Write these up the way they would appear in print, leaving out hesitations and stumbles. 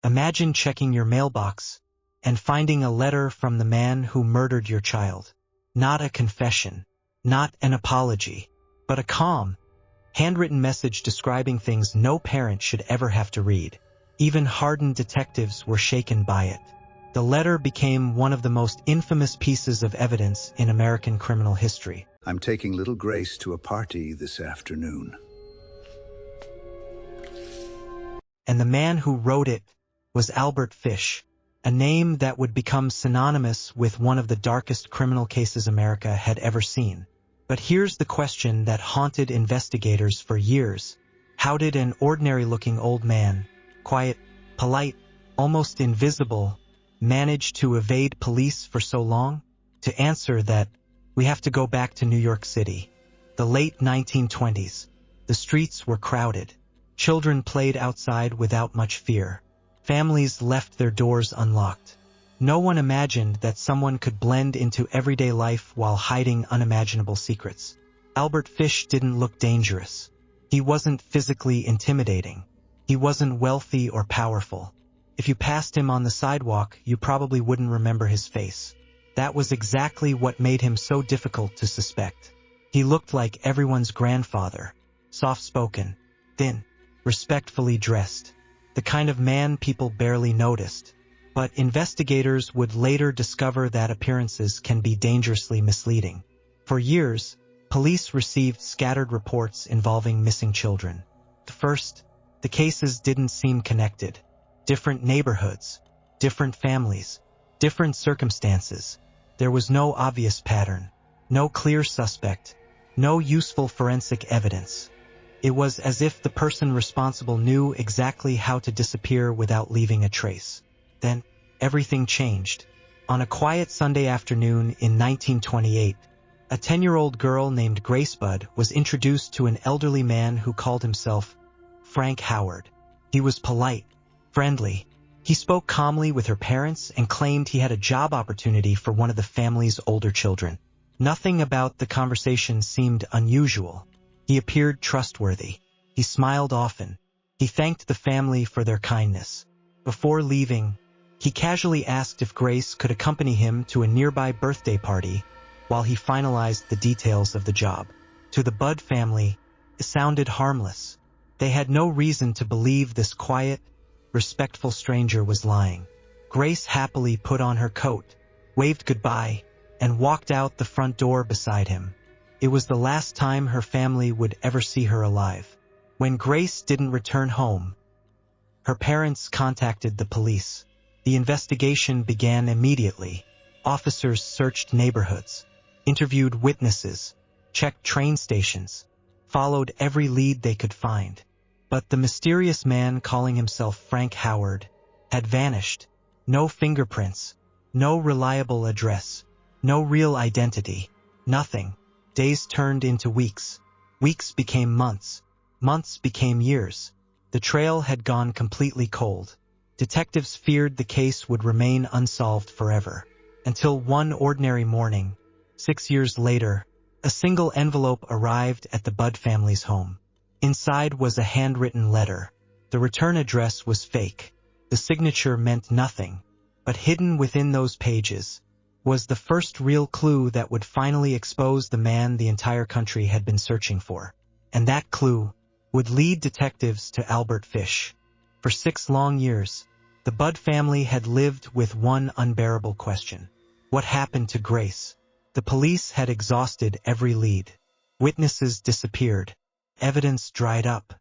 Imagine checking your mailbox and finding a letter from the man who murdered your child. Not a confession, not an apology, but a calm, handwritten message describing things no parent should ever have to read. Even hardened detectives were shaken by it. The letter became one of the most infamous pieces of evidence in American criminal history. I'm taking little Grace to a party this afternoon. And the man who wrote it was Albert Fish, a name that would become synonymous with one of the darkest criminal cases America had ever seen. But here's the question that haunted investigators for years. How did an ordinary-looking old man, quiet, polite, almost invisible, manage to evade police for so long? To answer that, we have to go back to New York City. The late 1920s. The streets were crowded. Children played outside without much fear. Families left their doors unlocked. No one imagined that someone could blend into everyday life while hiding unimaginable secrets. Albert Fish didn't look dangerous. He wasn't physically intimidating. He wasn't wealthy or powerful. If you passed him on the sidewalk, you probably wouldn't remember his face. That was exactly what made him so difficult to suspect. He looked like everyone's grandfather, soft-spoken, thin, respectfully dressed, the kind of man people barely noticed. But investigators would later discover that appearances can be dangerously misleading. For years, police received scattered reports involving missing children. At first, the cases didn't seem connected. Different neighborhoods, different families, different circumstances. There was no obvious pattern, no clear suspect, no useful forensic evidence. It was as if the person responsible knew exactly how to disappear without leaving a trace. Then, everything changed. On a quiet Sunday afternoon in 1928, a 10-year-old girl named Grace Budd was introduced to an elderly man who called himself Frank Howard. He was polite, friendly. He spoke calmly with her parents and claimed he had a job opportunity for one of the family's older children. Nothing about the conversation seemed unusual. He appeared trustworthy. He smiled often. He thanked the family for their kindness. Before leaving, he casually asked if Grace could accompany him to a nearby birthday party while he finalized the details of the job. To the Budd family, it sounded harmless. They had no reason to believe this quiet, respectful stranger was lying. Grace happily put on her coat, waved goodbye, and walked out the front door beside him. It was the last time her family would ever see her alive. When Grace didn't return home, her parents contacted the police. The investigation began immediately. Officers searched neighborhoods, interviewed witnesses, checked train stations, followed every lead they could find. But the mysterious man calling himself Frank Howard had vanished. No fingerprints, no reliable address, no real identity, nothing. Days turned into weeks. Weeks became months. Months became years. The trail had gone completely cold. Detectives feared the case would remain unsolved forever. Until one ordinary morning, 6 years later, a single envelope arrived at the Budd family's home. Inside was a handwritten letter. The return address was fake. The signature meant nothing. But hidden within those pages was the first real clue that would finally expose the man the entire country had been searching for. And that clue would lead detectives to Albert Fish. For 6 long years, the Budd family had lived with one unbearable question. What happened to Grace? The police had exhausted every lead. Witnesses disappeared. Evidence dried up.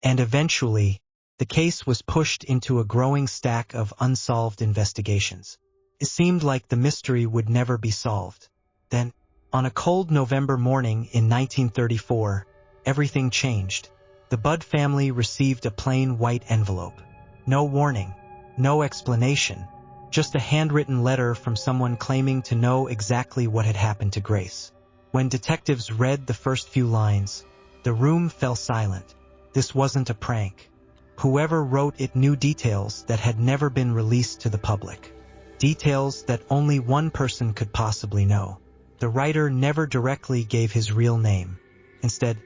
And eventually, the case was pushed into a growing stack of unsolved investigations. It seemed like the mystery would never be solved. Then, on a cold November morning in 1934, everything changed. The Budd family received a plain white envelope. No warning, no explanation, just a handwritten letter from someone claiming to know exactly what had happened to Grace. When detectives read the first few lines, the room fell silent. This wasn't a prank. Whoever wrote it knew details that had never been released to the public. Details that only one person could possibly know. The writer never directly gave his real name. Instead,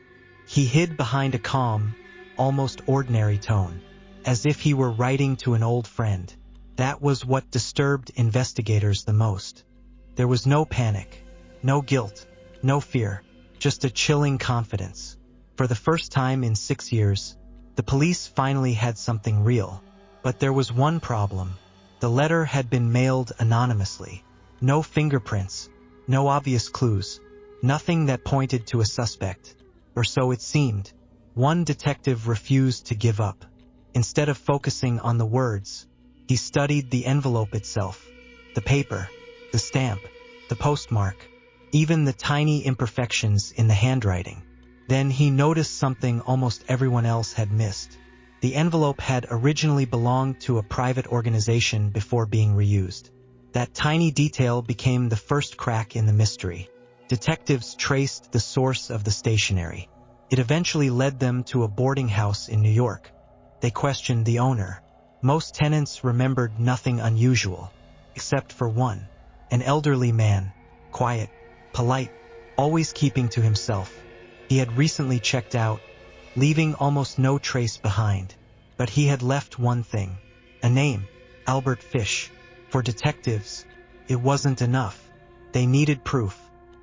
he hid behind a calm, almost ordinary tone. as if he were writing to an old friend. That was what disturbed investigators the most. There was no panic, no guilt, no fear, just a chilling confidence. For the first time in 6 years, the police finally had something real. But there was one problem. The letter had been mailed anonymously. No fingerprints, no obvious clues, nothing that pointed to a suspect, or so it seemed. One detective refused to give up. Instead of focusing on the words, he studied the envelope itself, the paper, the stamp, the postmark, even the tiny imperfections in the handwriting. Then he noticed something almost everyone else had missed. The envelope had originally belonged to a private organization before being reused. That tiny detail became the first crack in the mystery. Detectives traced the source of the stationery. It eventually led them to a boarding house in New York. They questioned the owner. Most tenants remembered nothing unusual, except for one, an elderly man, quiet, polite, always keeping to himself. He had recently checked out, leaving almost no trace behind. But he had left one thing, a name, Albert Fish. For detectives, it wasn't enough. They needed proof,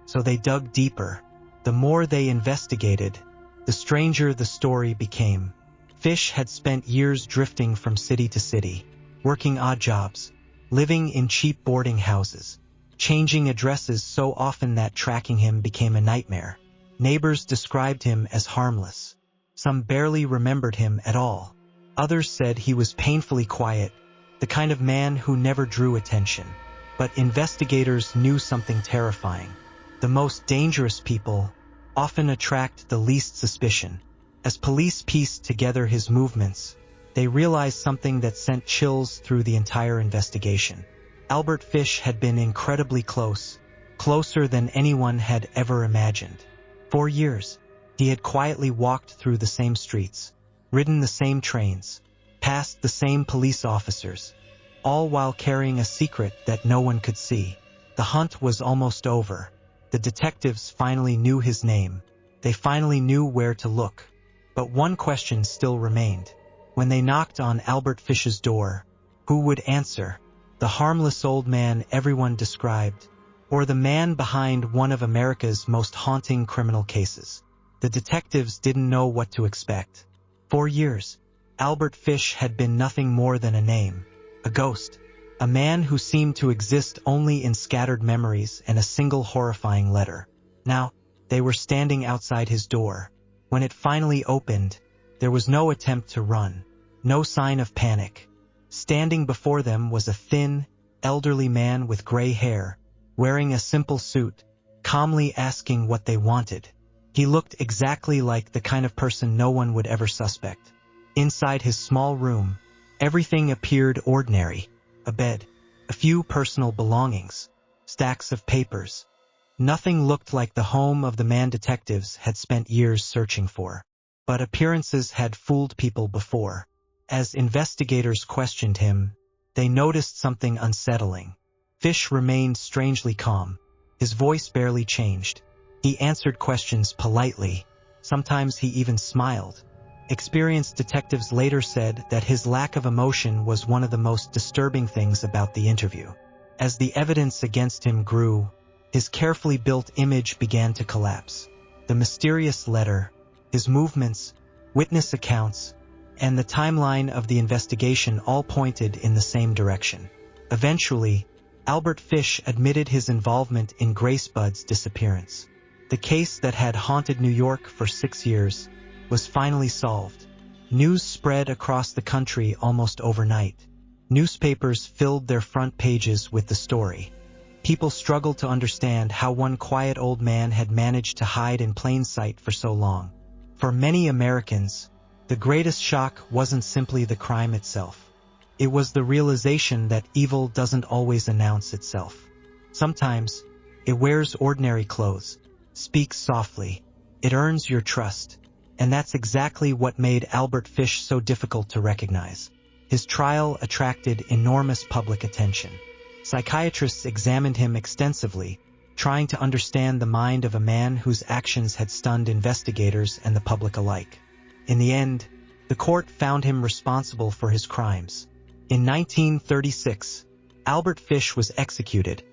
so they dug deeper. The more they investigated, the stranger the story became. Fish had spent years drifting from city to city, working odd jobs, living in cheap boarding houses, changing addresses so often that tracking him became a nightmare. Neighbors described him as harmless. Some barely remembered him at all. Others said he was painfully quiet, the kind of man who never drew attention. But investigators knew something terrifying. The most dangerous people often attract the least suspicion. As police pieced together his movements, they realized something that sent chills through the entire investigation. Albert Fish had been incredibly close, closer than anyone had ever imagined. For years, he had quietly walked through the same streets, ridden the same trains, passed the same police officers, all while carrying a secret that no one could see. The hunt was almost over. The detectives finally knew his name. They finally knew where to look. But one question still remained. When they knocked on Albert Fish's door, who would answer? The harmless old man everyone described, or the man behind one of America's most haunting criminal cases? The detectives didn't know what to expect. For years, Albert Fish had been nothing more than a name, a ghost, a man who seemed to exist only in scattered memories and a single horrifying letter. Now, they were standing outside his door. When it finally opened, there was no attempt to run, no sign of panic. Standing before them was a thin, elderly man with gray hair, wearing a simple suit, calmly asking what they wanted. He looked exactly like the kind of person no one would ever suspect. Inside his small room, everything appeared ordinary. A bed, a few personal belongings, stacks of papers. Nothing looked like the home of the man detectives had spent years searching for. But appearances had fooled people before. As investigators questioned him, they noticed something unsettling. Fish remained strangely calm. His voice barely changed. He answered questions politely. Sometimes he even smiled. Experienced detectives later said that his lack of emotion was one of the most disturbing things about the interview. As the evidence against him grew, his carefully built image began to collapse. The mysterious letter, his movements, witness accounts, and the timeline of the investigation all pointed in the same direction. Eventually, Albert Fish admitted his involvement in Grace Budd's disappearance. The case that had haunted New York for 6 years was finally solved. News spread across the country almost overnight. Newspapers filled their front pages with the story. People struggled to understand how one quiet old man had managed to hide in plain sight for so long. For many Americans, the greatest shock wasn't simply the crime itself. It was the realization that evil doesn't always announce itself. Sometimes, it wears ordinary clothes, speaks softly, it earns your trust. And that's exactly what made Albert Fish so difficult to recognize. His trial attracted enormous public attention. Psychiatrists examined him extensively, trying to understand the mind of a man whose actions had stunned investigators and the public alike. In the end, The court found him responsible for his crimes. In 1936, Albert Fish was executed,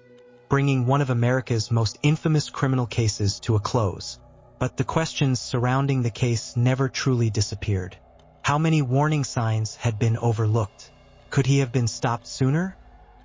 bringing one of America's most infamous criminal cases to a close. But the questions surrounding the case never truly disappeared. How many warning signs had been overlooked? Could he have been stopped sooner?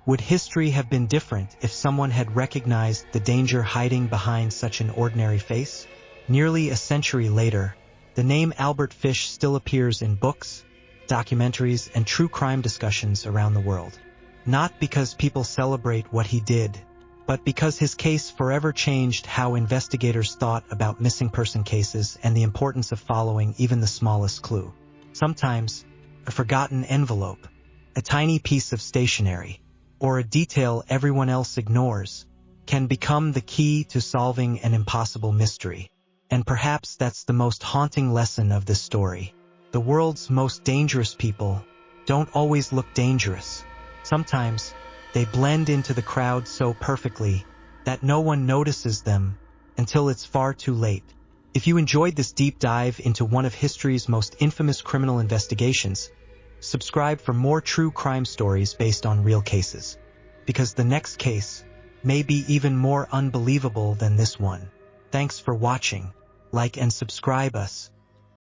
Would history have been different if someone had recognized the danger hiding behind such an ordinary face? Nearly a century later, the name Albert Fish still appears in books, documentaries, and true crime discussions around the world. Not because people celebrate what he did, but because his case forever changed how investigators thought about missing person cases and the importance of following even the smallest clue. Sometimes, a forgotten envelope, a tiny piece of stationery, or a detail everyone else ignores, can become the key to solving an impossible mystery. And perhaps that's the most haunting lesson of this story. The world's most dangerous people don't always look dangerous. Sometimes, they blend into the crowd so perfectly that no one notices them until it's far too late. If you enjoyed this deep dive into one of history's most infamous criminal investigations, subscribe for more true crime stories based on real cases. Because the next case may be even more unbelievable than this one. Thanks for watching. Like and subscribe us.